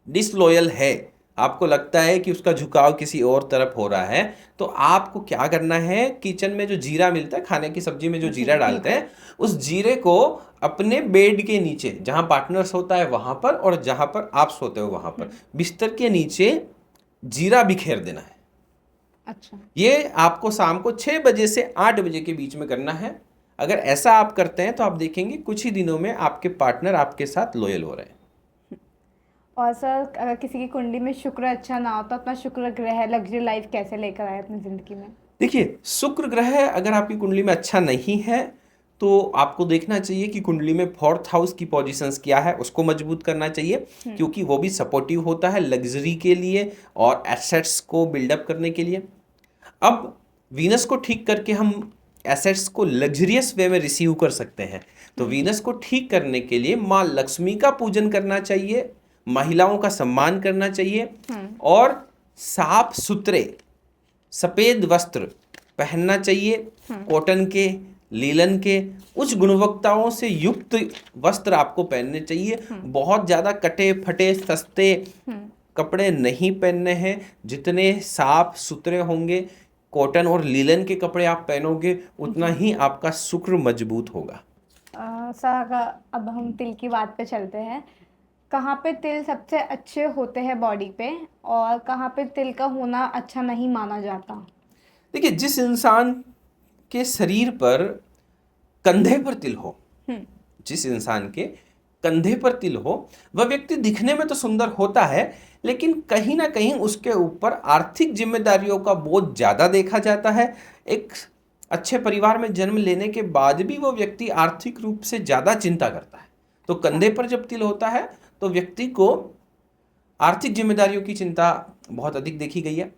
डिसलॉयल है, आपको लगता है कि उसका झुकाव किसी और तरफ हो रहा है, तो आपको क्या करना है, किचन में जो जीरा मिलता है, खाने की सब्जी में जो जीरा डालते हैं, उस जीरे को अपने बेड के नीचे, जहां पार्टनर सोता है वहां पर और जहां पर आप सोते हो वहां पर, बिस्तर के नीचे जीरा बिखेर देना है।
अच्छा। ये
आपको शाम को 6 बजे से 8 बजे के बीच में करना है। अगर ऐसा आप करते हैं तो आप देखेंगे कुछ ही दिनों में आपके पार्टनर आपके साथ लॉयल हो रहे हैं।
और सर, अगर किसी की कुंडली में शुक्र अच्छा ना हो तो अपना शुक्र ग्रह लग्जरी लाइफ कैसे लेकर आए अपनी जिंदगी में? देखिए,
शुक्र ग्रह अगर आपकी कुंडली में अच्छा नहीं है तो आपको देखना चाहिए कि कुंडली में 4th हाउस की पोजीशंस क्या है, उसको मजबूत करना चाहिए, क्योंकि वो भी सपोर्टिव होता है लग्जरी के लिए और एसेट्स को बिल्डअप करने के लिए। अब वीनस को ठीक करके हम एसेट्स को लग्जरियस वे में रिसीव कर सकते हैं, तो वीनस को ठीक करने के लिए माँ लक्ष्मी का पूजन करना चाहिए, महिलाओं का सम्मान करना चाहिए, और साफ सुथरे सफेद वस्त्र पहनना चाहिए, कॉटन के, लीलन के, उच्च गुणवत्ताओं से युक्त वस्त्र आपको पहनने चाहिए। बहुत ज़्यादा कटे फटे सस्ते कपड़े नहीं पहनने हैं। जितने साफ सुथरे होंगे, कॉटन और लीलन के कपड़े आप पहनोगे, उतना ही आपका शुक्र मजबूत होगा।
सर, अब हम तिल की बात पे चलते हैं। कहाँ पे तिल सबसे अच्छे होते हैं बॉडी पे, और कहाँ पे तिल का होना अच्छा नहीं माना जाता?
देखिए, जिस इंसान के शरीर पर कंधे पर तिल हो, जिस इंसान के कंधे पर तिल हो, वह व्यक्ति दिखने में तो सुंदर होता है, लेकिन कहीं ना कहीं उसके ऊपर आर्थिक जिम्मेदारियों का बोझ ज़्यादा देखा जाता है। एक अच्छे परिवार में जन्म लेने के बाद भी वो व्यक्ति आर्थिक रूप से ज़्यादा चिंता करता है। तो कंधे पर जब तिल होता है तो व्यक्ति को आर्थिक जिम्मेदारियों की चिंता बहुत अधिक देखी गई है।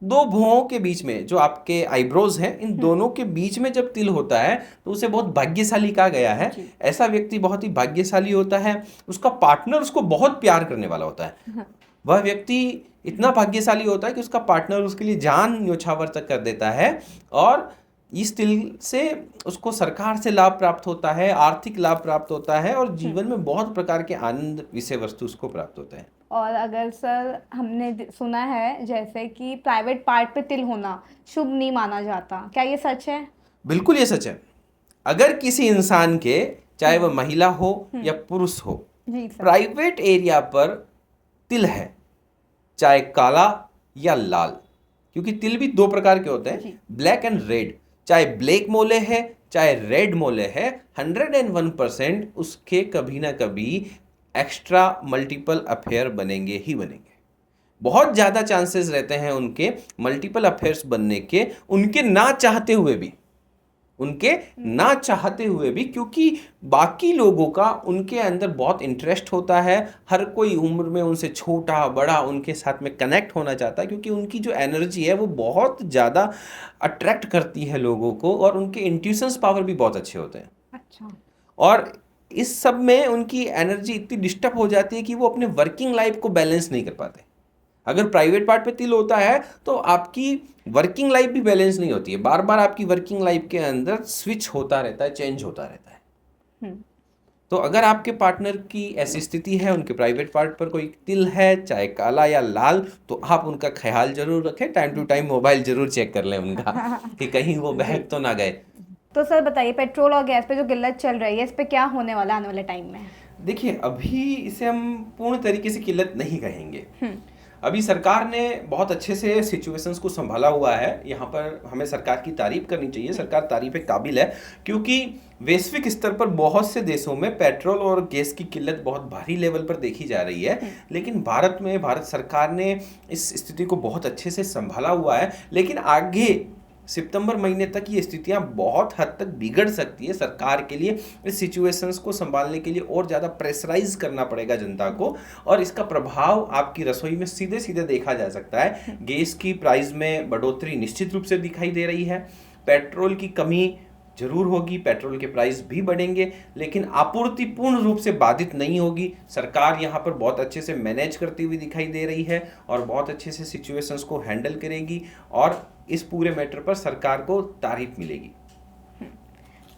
2 भुवों के बीच में जो आपके आईब्रोज हैं, इन दोनों के बीच में जब तिल होता है तो उसे बहुत भाग्यशाली कहा गया है। ऐसा व्यक्ति बहुत ही भाग्यशाली होता है, उसका पार्टनर उसको बहुत प्यार करने वाला होता है। वह व्यक्ति इतना भाग्यशाली होता है कि उसका पार्टनर उसके लिए जान न्योछावर तक कर देता है, और इस तिल से उसको सरकार से लाभ प्राप्त होता है, आर्थिक लाभ प्राप्त होता है, और जीवन में बहुत प्रकार के आनंद विषय वस्तु उसको प्राप्त होते हैं।
और अगर सर हमने सुना है जैसे कि प्राइवेट पार्ट पे तिल होना शुभ नहीं माना जाता, क्या ये सच है?
बिल्कुल ये सच है। अगर किसी इंसान के, चाहे वह महिला हो या पुरुष हो,
जी सर।
प्राइवेट एरिया पर तिल है, चाहे काला या लाल, क्योंकि तिल भी दो प्रकार के होते हैं, ब्लैक एंड रेड, चाहे ब्लैक मोले है चाहे रेड मोले है, 101% उसके कभी ना कभी एक्स्ट्रा मल्टीपल अफेयर बनेंगे ही बनेंगे। बहुत ज़्यादा चांसेस रहते हैं उनके मल्टीपल अफेयर्स बनने के, उनके ना चाहते हुए भी, क्योंकि बाकी लोगों का उनके अंदर बहुत इंटरेस्ट होता है। हर कोई उम्र में उनसे छोटा बड़ा उनके साथ में कनेक्ट होना चाहता है, क्योंकि उनकी जो एनर्जी है वो बहुत ज़्यादा अट्रैक्ट करती है लोगों को, और उनके इंट्यूशंस पावर भी बहुत अच्छे होते हैं।
अच्छा।
और इस सब में उनकी एनर्जी इतनी डिस्टर्ब हो जाती है कि वो अपने वर्किंग लाइफ को बैलेंस नहीं कर पाते। अगर प्राइवेट पार्ट पे तिल होता है तो आपकी वर्किंग लाइफ भी बैलेंस नहीं होती है, बार बार आपकी वर्किंग लाइफ के अंदर स्विच होता रहता है, चेंज होता रहता है। तो अगर आपके पार्टनर की ऐसी स्थिति है, उनके प्राइवेट पार्ट पर कोई तिल है, चाहे काला या लाल, तो आप उनका ख्याल जरूर रखें, टाइम टू टाइम मोबाइल जरूर चेक कर लें उनका कि कहीं वो बहक तो ना गए।
तो सर बताइए, पेट्रोल और गैस पे जो किल्लत चल रही है, इस पे क्या होने वाला आने वाले टाइम में?
देखिए, अभी इसे हम पूर्ण तरीके से किल्लत नहीं कहेंगे। अभी सरकार ने बहुत अच्छे से सिचुएशंस को संभाला हुआ है। यहाँ पर हमें सरकार की तारीफ करनी चाहिए, सरकार तारीफ काबिल है, क्योंकि वैश्विक स्तर पर बहुत से देशों में पेट्रोल और गैस की किल्लत बहुत भारी लेवल पर देखी जा रही है, लेकिन भारत सरकार ने इस स्थिति को बहुत अच्छे से संभाला हुआ है। लेकिन आगे सितंबर महीने तक ये स्थितियां बहुत हद तक बिगड़ सकती है। सरकार के लिए इस सिचुएशंस को संभालने के लिए और ज़्यादा प्रेशराइज करना पड़ेगा जनता को, और इसका प्रभाव आपकी रसोई में सीधे सीधे देखा जा सकता है। गैस की प्राइस में बढ़ोतरी निश्चित रूप से दिखाई दे रही है, पेट्रोल की कमी जरूर होगी, पेट्रोल के प्राइस भी बढ़ेंगे, लेकिन आपूर्ति पूर्ण रूप से बाधित नहीं होगी। सरकार यहाँ पर बहुत अच्छे से मैनेज करती हुई दिखाई दे रही है और बहुत अच्छे से सिचुएशंस को हैंडल करेगी, और इस पूरे मैटर पर सरकार को तारीफ मिलेगी।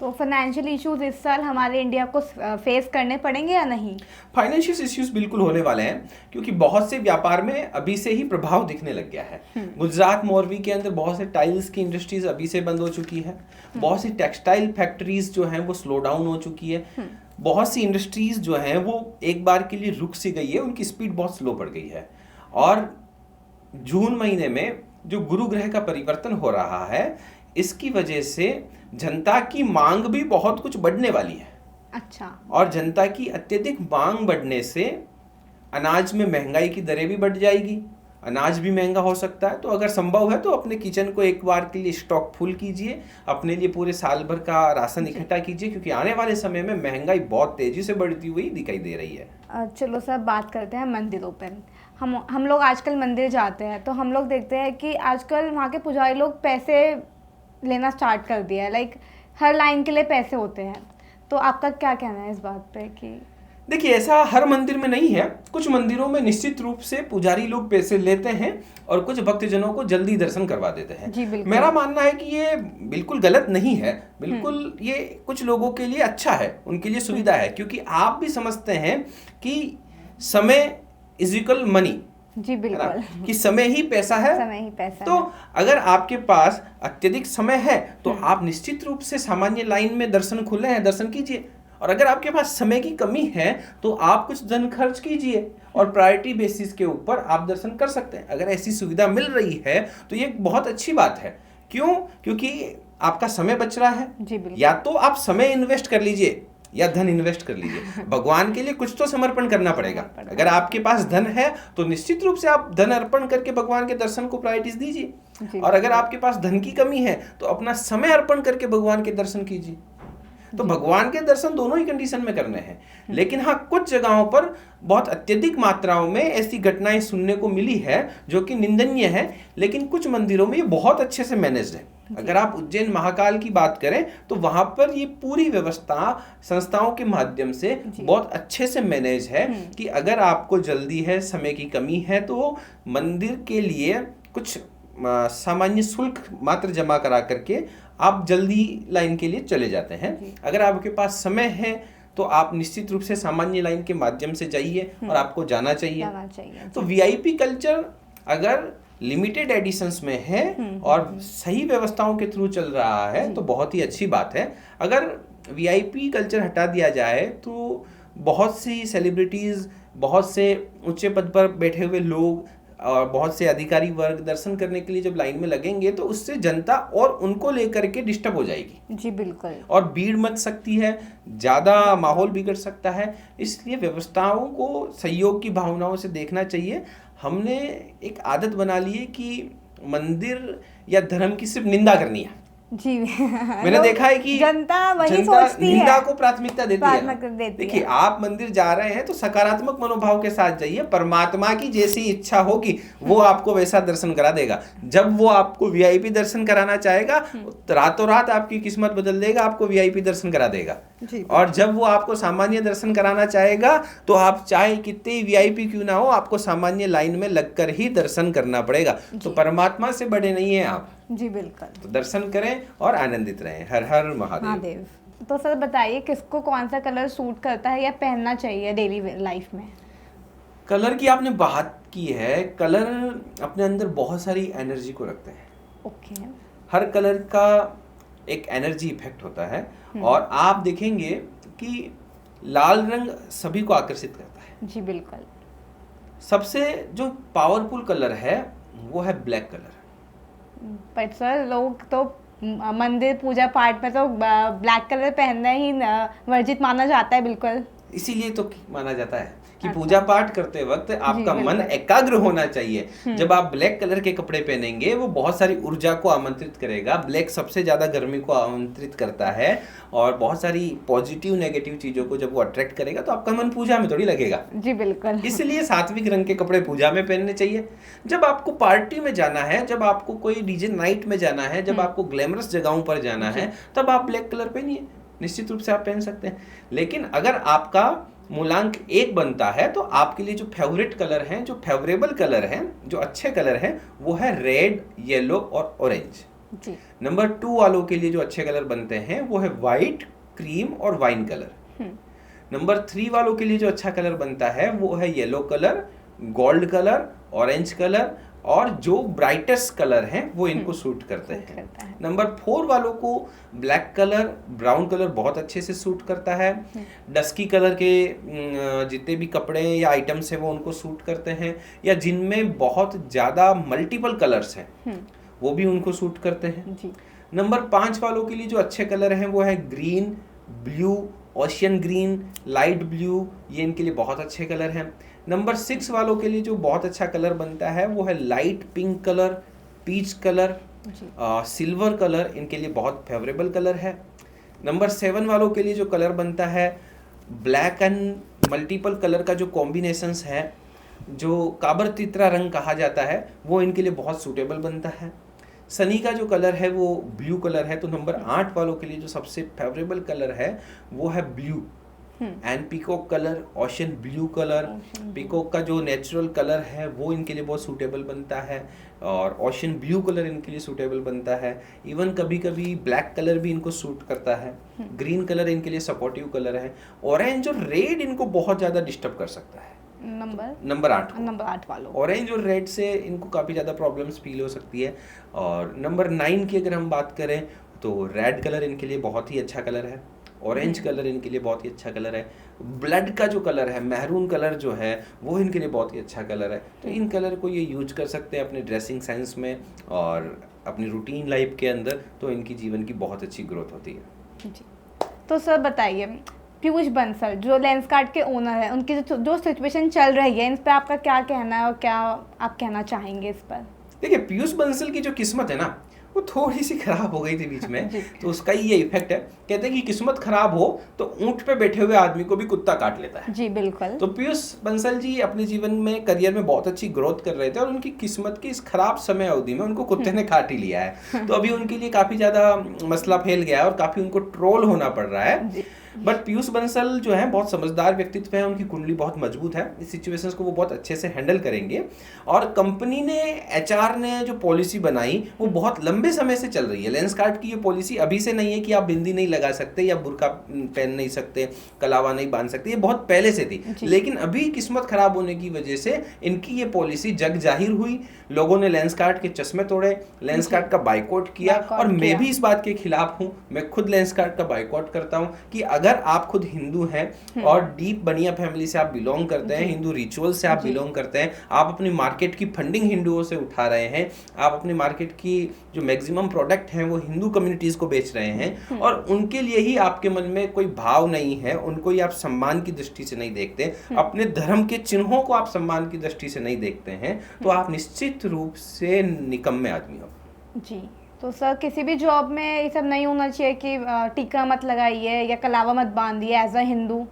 तो फाइनेंशियल इश्यूज इस साल हमारे इंडिया को फेस करने पड़ेंगे या नहीं?
फाइनेंशियल इश्यूज बिल्कुल होने वाले हैं, क्योंकि बहुत से व्यापार में अभी से ही प्रभाव दिखने लग गया है। गुजरात मोरवी के अंदर बहुत से टाइल्स की इंडस्ट्रीज अभी से बंद हो चुकी है, बहुत सी टेक्सटाइल फैक्ट्रीज जो हैं वो स्लो डाउन हो चुकी है, बहुत सी इंडस्ट्रीज जो हैं वो एक बार के लिए रुक सी गई है, उनकी स्पीड बहुत स्लो पड़ गई है। और जून महीने में जो गुरु ग्रह का परिवर्तन हो रहा है, इसकी वजह से जनता की मांग भी बहुत कुछ बढ़ने वाली है।
अच्छा।
और जनता की अत्यधिक मांग बढ़ने से अनाज में महंगाई की दरें भी बढ़ जाएगी, अनाज भी महंगा हो सकता है। तो अगर संभव है तो अपने किचन को एक बार के लिए स्टॉक फुल कीजिए, अपने लिए पूरे साल भर का राशन इकट्ठा कीजिए, क्योंकि आने वाले समय में महंगाई बहुत तेजी से बढ़ती हुई दिखाई दे रही है।
चलो सर, बात करते हैं मंदिरों पर। हम लोग आजकल मंदिर जाते हैं तो हम लोग देखते हैं कि आजकल वहाँ के पुजारी लोग पैसे लेना स्टार्ट कर दिया है, लाइक हर लाइन के लिए पैसे होते हैं। तो आपका क्या कहना है इस बात पे? कि
देखिए, ऐसा हर मंदिर में नहीं है, कुछ मंदिरों में निश्चित रूप से पुजारी लोग पैसे लेते हैं और कुछ भक्तजनों को जल्दी दर्शन करवा देते हैं। मेरा मानना है कि ये बिल्कुल गलत नहीं है, बिल्कुल ये कुछ लोगों के लिए अच्छा है, उनके लिए सुविधा है, क्योंकि आप भी समझते हैं कि समय इज इक्वल मनी।
जी बिल्कुल,
कि समय ही पैसा है,
समय ही पैसा
तो
है।
अगर आपके पास अत्यधिक समय है तो आप निश्चित रूप से सामान्य लाइन में दर्शन खुले हैं, दर्शन कीजिए। और अगर आपके पास समय की कमी है तो आप कुछ धन खर्च कीजिए और प्रायोरिटी बेसिस के ऊपर आप दर्शन कर सकते हैं। अगर ऐसी सुविधा मिल रही है तो ये बहुत अच्छी बात है। क्यों? क्योंकि आपका समय बच रहा है।
जी बिल्कुल।
या तो आप समय इन्वेस्ट कर लीजिए या धन इन्वेस्ट कर लीजिए, भगवान के लिए कुछ तो समर्पण करना पड़ेगा। अगर आपके पास धन है तो निश्चित रूप से आप धन अर्पण करके भगवान के दर्शन को प्रायोरिटीज दीजिए, और अगर आपके पास धन की कमी है तो अपना समय अर्पण करके भगवान के दर्शन कीजिए। तो भगवान के दर्शन दोनों ही कंडीशन में करने हैं। लेकिन हाँ, कुछ जगहों पर बहुत अत्यधिक मात्राओं में ऐसी घटनाएं सुनने को मिली है जो कि निंदनीय है, लेकिन कुछ मंदिरों में ये बहुत अच्छे से मैनेज्ड है। अगर आप उज्जैन महाकाल की बात करें तो वहां पर ये पूरी व्यवस्था संस्थाओं के माध्यम से बहुत अच्छे से मैनेज है कि अगर आपको जल्दी है, समय की कमी है, तो मंदिर के लिए कुछ सामान्य शुल्क मात्र जमा करा करके आप जल्दी लाइन के लिए चले जाते हैं। अगर आपके पास समय है तो आप निश्चित रूप से सामान्य लाइन के माध्यम से जाइए और आपको जाना चाहिए। तो वीआईपी कल्चर अगर लिमिटेड एडिशंस में है और सही व्यवस्थाओं के थ्रू चल रहा है तो बहुत ही अच्छी बात है। अगर वीआईपी कल्चर हटा दिया जाए तो बहुत सी सेलिब्रिटीज, बहुत से ऊंचे पद पर बैठे हुए लोग और बहुत से अधिकारी वर्ग दर्शन करने के लिए जब लाइन में लगेंगे तो उससे जनता और उनको लेकर के डिस्टर्ब हो जाएगी।
जी बिल्कुल।
और भीड़ मच सकती है, ज़्यादा माहौल बिगड़ सकता है। इसलिए व्यवस्थाओं को सहयोग की भावनाओं से देखना चाहिए। हमने एक आदत बना ली है कि मंदिर या धर्म की सिर्फ निंदा करनी है।
जी
मैंने देखा है कि
जनता वही सोचती है,
निंदा को प्राथमिकता देती है।
देती
देखिए, आप मंदिर जा रहे हैं तो सकारात्मक मनोभाव के साथ जाइए। परमात्मा की जैसी इच्छा होगी वो आपको वैसा दर्शन करा देगा। जब वो आपको वीआईपी दर्शन कराना चाहेगा तो रातों रात आपकी किस्मत बदल देगा, आपको वीआईपी दर्शन करा देगा। और जब वो आपको सामान्य दर्शन कराना चाहेगा तो आप चाहे कितने वीआईपी क्यों ना हो, आपको सामान्य लाइन में लगकर ही दर्शन करना पड़ेगा। तो परमात्मा से बड़े नहीं है आप।
जी बिल्कुल।
तो दर्शन करें और आनंदित रहें। हर हर महादेव।
तो सर बताइए, किसको कौन सा कलर सूट करता है या पहनना चाहिए डेली लाइफ में?
कलर की आपने बात की है। कलर अपने अंदर बहुत सारी एनर्जी को रखते हैं।
ओके।
हर कलर का एक एनर्जी इफेक्ट होता है और आप देखेंगे कि लाल रंग सभी को आकर्षित करता है।
जी बिल्कुल।
सबसे जो पावरफुल कलर है वो है ब्लैक कलर।
पर सर लोग तो मंदिर पूजा पाठ में तो ब्लैक कलर पहनना ही वर्जित माना जाता है। बिल्कुल,
इसीलिए तो माना जाता है कि पूजा पाठ करते वक्त आपका मन एकाग्र होना चाहिए। जब आप ब्लैक कलर के कपड़े पहनेंगे वो बहुत सारी ऊर्जा को आमंत्रित करेगा। ब्लैक सबसे ज्यादा गर्मी को आमंत्रित करता है और बहुत सारी पॉजिटिव नेगेटिव चीजों को जब वो अट्रैक्ट करेगा तो आपका मन पूजा में थोड़ी लगेगा।
जी बिल्कुल।
इसलिए सात्विक रंग के कपड़े पूजा में पहनने चाहिए। जब आपको पार्टी में जाना है, जब आपको कोई डीजे नाइट में जाना है, जब आपको ग्लैमरस जगहों पर जाना है, तब आप ब्लैक कलर पहनिए। निश्चित रूप से आप पहन सकते हैं। लेकिन अगर आपका मूलांक 1 बनता है तो आपके लिए जो फेवरेट कलर हैं, जो फेवरेबल कलर हैं, जो अच्छे कलर हैं, वो है रेड, येलो और ऑरेंज।
जी।
नंबर 2 वालों के लिए जो अच्छे कलर बनते हैं वो है वाइट, क्रीम और वाइन कलर। नंबर 3 वालों के लिए जो अच्छा कलर बनता है वो है yellow colour, gold colour, orange colour और जो ब्राइटेस्ट कलर हैं वो इनको सूट करते हैं। नंबर 4 वालों को ब्लैक कलर, ब्राउन कलर बहुत अच्छे से सूट करता है। डस्की कलर के जितने भी कपड़े या आइटम्स हैं वो उनको सूट करते हैं, या जिनमें बहुत ज़्यादा मल्टीपल कलर्स हैं वो भी उनको सूट करते हैं। नंबर 5 वालों के लिए जो अच्छे कलर हैं वो है green, blue, ocean green, light blue, ये इनके लिए बहुत अच्छे कलर हैं। नंबर 6 वालों के लिए जो बहुत अच्छा कलर बनता है वो है light pink colour, peach colour, silver colour, इनके लिए बहुत फेवरेबल कलर है। नंबर 7 वालों के लिए जो कलर बनता है ब्लैक एंड मल्टीपल कलर का जो कॉम्बिनेशंस है, जो काबर तितरा रंग कहा जाता है, वो इनके लिए बहुत सूटेबल बनता है। सनी का जो कलर है वो ब्लू कलर है। तो नंबर 8 वालों के लिए जो सबसे फेवरेबल कलर है वो है blue and peacock colour, ocean blue colour. Peacock का जो नेचुरल कलर है वो इनके लिए बहुत सूटेबल बनता है और ओशन ब्लू कलर इनके लिए सूटेबल बनता है। इवन कभी कभी ब्लैक कलर भी इनको सूट करता है। ग्रीन कलर इनके लिए सपोर्टिव कलर है। ऑरेंज और रेड इनको बहुत ज़्यादा डिस्टर्ब कर सकता है। नंबर 8
वालों,
ऑरेंज और रेड से इनको काफ़ी ज़्यादा प्रॉब्लम्स फील हो सकती है। और नंबर 9 की अगर हम बात करें तो रेड कलर इनके लिए बहुत ही अच्छा कलर है। ऑरेंज कलर इनके लिए बहुत ही अच्छा कलर है। ब्लड का जो कलर है, मैरून कलर जो है, वो इनके लिए बहुत ही अच्छा कलर है। तो इन कलर को ये यूज कर सकते हैं अपने ड्रेसिंग सेंस में और अपनी रूटीन लाइफ के अंदर, तो इनकी जीवन की बहुत अच्छी ग्रोथ होती है।
जी। तो सर बताइए, पीयूष बंसल जो लेंसकार्ट के ओनर है, उनकी जो सिचुएशन चल रही है, इन पर आपका क्या कहना है और क्या आप कहना चाहेंगे इस पर?
देखिए, पीयूष बंसल की जो किस्मत है ना, वो थोड़ी सी खराब हो गई थी बीच में,
जी।
तो उसका ही ये इफेक्ट है। कहते हैं कि किस्मत खराब हो तो ऊंट पे बैठे हुए आदमी को भी कुत्ता काट लेता है।
जी बिल्कुल।
तो पीयूष बंसल जी अपने जीवन में करियर में बहुत अच्छी ग्रोथ कर रहे थे और उनकी किस्मत की इस खराब समय अवधि में उनको कुत्ते ने काट ही लिया है। तो अभी उनके लिए काफी ज्यादा मसला फैल गया है और काफी उनको ट्रोल होना पड़ रहा है।
जी।
बट पीयूष बंसल जो है बहुत समझदार व्यक्तित्व है, उनकी कुंडली बहुत मजबूत है, इस सिचुएशंस को वो बहुत अच्छे से हैंडल करेंगे। और कंपनी ने, एचआर ने जो पॉलिसी बनाई वो बहुत लंबे समय से चल रही है। लेंसकार्ट की ये पॉलिसी अभी से नहीं है कि आप बिंदी नहीं लगा सकते या बुर्का पहन नहीं सकते, कलावा नहीं बांध सकते, ये बहुत पहले से थी। लेकिन अभी किस्मत खराब होने की वजह से इनकी ये पॉलिसी जग जाहिर हुई, लोगों ने लेंसकार्ट के चश्मे तोड़े, लेंसकार्ट का बाइकआउट किया। और मैं भी इस बात के खिलाफ हूँ, मैं खुद लेंसकार्ट का बाइकआउट करता हूँ कि अगर आप खुद हिंदू हैं और डीप बनिया फैमिली से आप बिलोंग करते हैं, हिंदू रिचुअल से आप बिलोंग करते हैं, आप अपनी मार्केट की फंडिंग हिंदुओं से उठा रहे हैं, आप अपनी मार्केट की जो मैक्सिमम प्रोडक्ट हैं वो हिंदू कम्युनिटीज को बेच रहे हैं और उनके लिए ही आपके मन में कोई भाव नहीं है, उनको ही आप सम्मान की दृष्टि से नहीं देखते, अपने धर्म के चिन्हों को आप सम्मान की दृष्टि से नहीं देखते हैं, तो आप निश्चित रूप से निकम्मे आदमी हो।
जी। तो सर किसी भी जॉब में ये सब नहीं होना चाहिए कि टीका मत लगाइए या कलावा मत बांधिए एज अ हिंदू?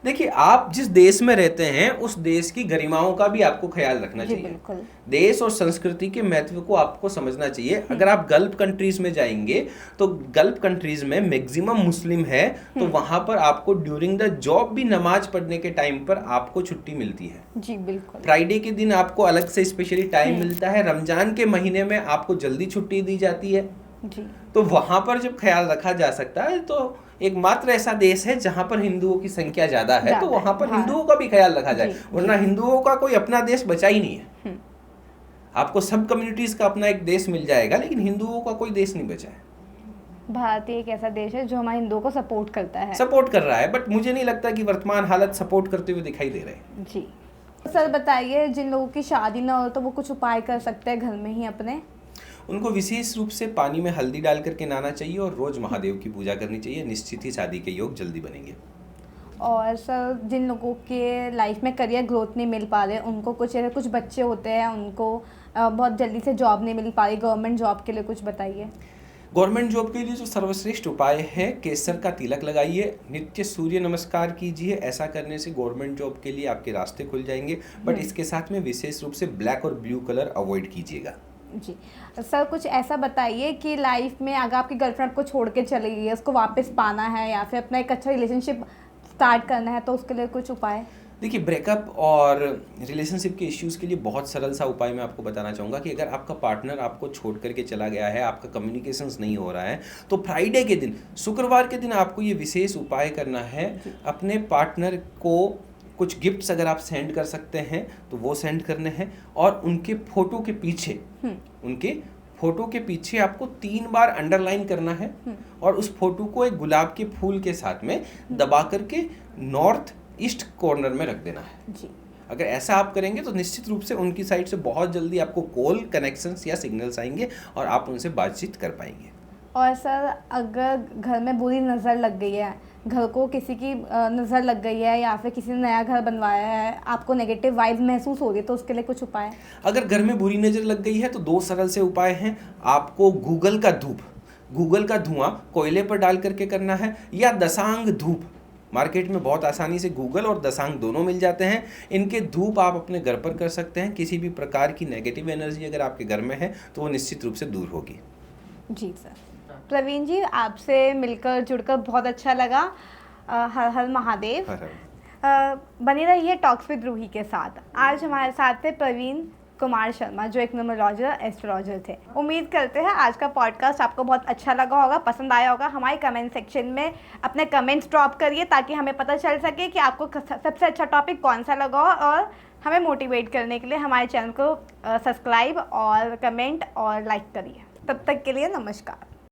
देखिए, आप जिस देश में रहते हैं उस देश की गरिमाओं का भी आपको ख्याल रखना
जी
चाहिए।
बिल्कुल।
देश और संस्कृति के महत्व को आपको समझना चाहिए। अगर आप गल्फ कंट्रीज में जाएंगे तो गल्फ कंट्रीज में मैक्सिमम मुस्लिम है, तो वहां पर आपको ड्यूरिंग द जॉब भी नमाज पढ़ने के टाइम पर आपको छुट्टी मिलती है।
जी बिल्कुल।
फ्राइडे के दिन आपको अलग से स्पेशली टाइम मिलता है, रमजान के महीने में आपको जल्दी छुट्टी दी जाती है।
जी।
तो वहां पर जब ख्याल रखा जा सकता है तो एकमात्र ऐसा देश है जहां पर हिंदुओं की संख्या ज्यादा है, तो वहां पर हिंदुओं का भी ख्याल रखा जाए, वरना हिंदुओं का कोई अपना देश बचा ही नहीं है। आपको सब कम्युनिटीज का अपना एक देश मिल जाएगा, लेकिन हिंदुओं का कोई देश नहीं बचा है।
भारत एक ऐसा देश है जो हमारे हिंदुओं को सपोर्ट करता है।
सपोर्ट कर रहा है, बट मुझे नहीं लगता कि वर्तमान हालत सपोर्ट करते हुए दिखाई दे रहे हैं।
जी। सर बताइए, जिन लोगों की शादी ना हो तो वो कुछ उपाय कर सकते हैं घर में ही अपने?
उनको विशेष रूप से पानी में हल्दी डाल करके नहाना चाहिए और रोज महादेव की पूजा करनी चाहिए, निश्चित ही शादी के योग जल्दी बनेंगे।
और सर जिन लोगों के लाइफ में करियर ग्रोथ नहीं मिल पा रहे, उनको कुछ बच्चे होते हैं उनको बहुत जल्दी से जॉब नहीं मिल पा रही, गवर्नमेंट जॉब के लिए कुछ बताइए।
गवर्नमेंट जॉब के लिए जो सर्वश्रेष्ठ उपाय है, केसर का तिलक लगाइए, नित्य सूर्य नमस्कार कीजिए। ऐसा करने से गवर्नमेंट जॉब के लिए आपके रास्ते खुल जाएंगे। बट इसके साथ में विशेष रूप से ब्लैक और ब्लू कलर अवॉइड कीजिएगा।
जी। सर कुछ ऐसा बताइए कि लाइफ में अगर आपकी गर्लफ्रेंड को छोड़ के चली गई है, उसको वापस पाना है या फिर अपना एक अच्छा रिलेशनशिप स्टार्ट करना है, तो उसके लिए कुछ उपाय?
देखिए, ब्रेकअप और रिलेशनशिप के इश्यूज़ के लिए बहुत सरल सा उपाय मैं आपको बताना चाहूँगा कि अगर आपका पार्टनर आपको छोड़ करके चला गया है, आपका कम्युनिकेशंस नहीं हो रहा है, तो फ्राइडे के दिन, शुक्रवार के दिन आपको ये विशेष उपाय करना है। अपने पार्टनर को कुछ गिफ्ट्स अगर आप सेंड कर सकते हैं तो वो सेंड करने हैं, और उनके फोटो के पीछे आपको 3 बार अंडरलाइन करना है और उस फोटो को एक गुलाब के फूल के साथ में दबा करके नॉर्थ ईस्ट कॉर्नर में रख देना है।
जी।
अगर ऐसा आप करेंगे तो निश्चित रूप से उनकी साइड से बहुत जल्दी आपको कॉल, कनेक्शंस या सिग्नल्स आएंगे और आप उनसे बातचीत कर पाएंगे।
और सर अगर घर में बुरी नज़र लग गई है, घर को किसी की नज़र लग गई है या फिर किसी ने नया घर बनवाया है, आपको नेगेटिव वाइब महसूस हो रही है, तो उसके लिए कुछ उपाय?
अगर घर में बुरी नज़र लग गई है तो 2 सरल से उपाय हैं। आपको गूगल का धुआं कोयले पर डाल करके करना है, या दशांग धूप। मार्केट में बहुत आसानी से गूगल और दशांग दोनों मिल जाते हैं। इनके धूप आप अपने घर पर कर सकते हैं। किसी भी प्रकार की नेगेटिव एनर्जी अगर आपके घर में है तो वो निश्चित रूप से दूर होगी।
जी सर। प्रवीण जी, आपसे मिलकर जुड़कर बहुत अच्छा लगा। हर हर महादेव। बने रहिए टॉक्स विद रूही के साथ। आज हमारे साथ थे प्रवीण कुमार शर्मा, जो एक न्यूमरोलॉजर, एस्ट्रोलॉजर थे। उम्मीद करते हैं आज का पॉडकास्ट आपको बहुत अच्छा लगा होगा, पसंद आया होगा। हमारे कमेंट सेक्शन में अपने कमेंट्स ड्रॉप करिए ताकि हमें पता चल सके कि आपको सबसे अच्छा टॉपिक कौन सा लगा हो, और हमें मोटिवेट करने के लिए हमारे चैनल को सब्सक्राइब और कमेंट और लाइक करिए। तब तक के लिए नमस्कार।